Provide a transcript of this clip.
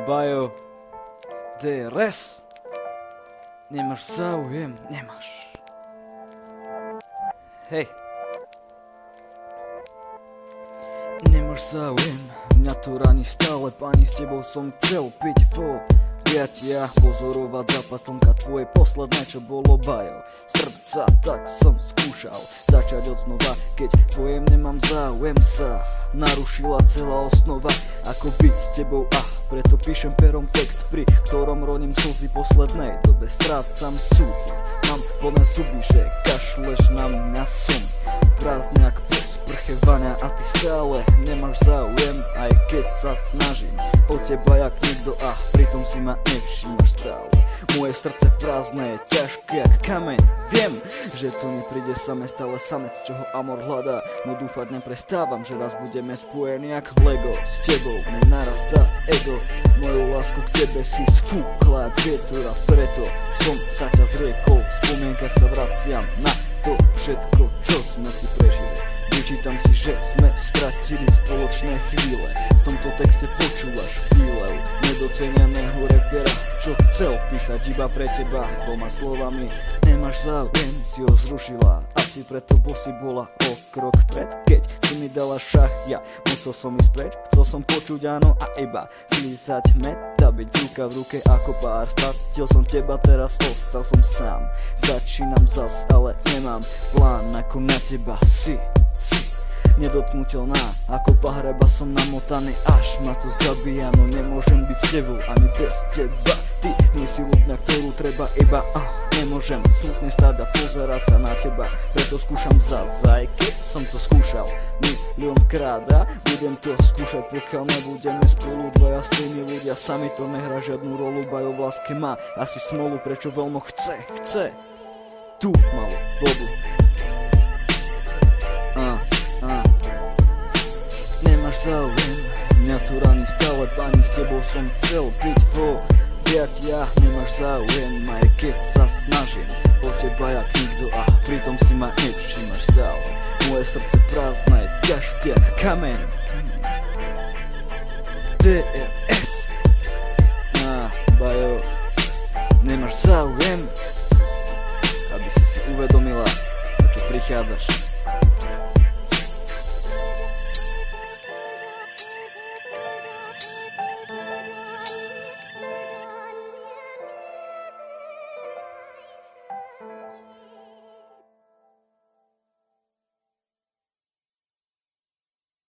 Bajo DRS. Nemáš záujem, nemáš. Hej. Nemáš záujem, mňa to raní stále, pani, s tebou som chcel piť vo priatia, pozorovať západ slnka tvoje posledné, čo bolo bajo. Srdca, tak som skúšal začať od znova, keď tvojem nemám záujem, sa narušila celá osnova, ako byť s tebou, preto píšem perom text, pri ktorom roním slzy poslednej dobe, strácam súcit, mám plné zuby, že kašleš na mňa, som prázdny jak po sprche vania a ty stále nemáš záujem, aj keď sa snažím o teba jak niekto, pritom si ma nevšímaš stále. Moje srdce prázdne je ťažké jak kameň, viem, že to nepríde samé, stále samec, čo ho amor hľadá, no dúfať neprestávam, že raz budeme spojení jak Lego. S tebou mi narastá ego, moju lásku k tebe si sfúkla jak vietor a preto som sa ťa zriekol. V spomienkach sa vraciam na to všetko, čo sme si prežili. Vyčítam si, že sme stratili spoločné chvíle. V tomto texte počúvaš chvíľu nedocenianého repera, čo chcel písať iba pre teba 2 slovami. Nemáš záujem, si ho zrušila, asi preto si bola o krok vpred. Keď si mi dala šach, ja musel som ísť preč, chcel som počuť áno a iba slízať meta, byť ruka v ruke ako pár. Stratil som teba, teraz ostal som sám, začínam zas, ale nemám plán ako na teba. Si nedotknutelná, ako pahreba som namotaný, až ma to zabíja, no nemôžem byť s tebou ani bez teba. Ty nie si ľudňa, ktorú treba iba nemôžem smutne stáť a pozerať sa na teba, preto skúšam zas, aj keď som to skúšal miliónkrát a budem to skúšať, pokiaľ nebudeme spolu dvaja s tými ľudia, sami to nehrá žiadnu rolu, bajo v láske má asi smolu, prečo veľmi chce tú malú bobu. Nemáš záujem, mňa to raní stále, pani, s tebou som chcel byť vo priatia. Nemáš záujem, aj keď sa snažím o teba jak nikto, pritom si ma nevšímaš stále. Moje srdce prázdne je ťažké jak kameň. DRS. Bajo, nemáš záujem, aby si uvedomila, prečo prichádzaš.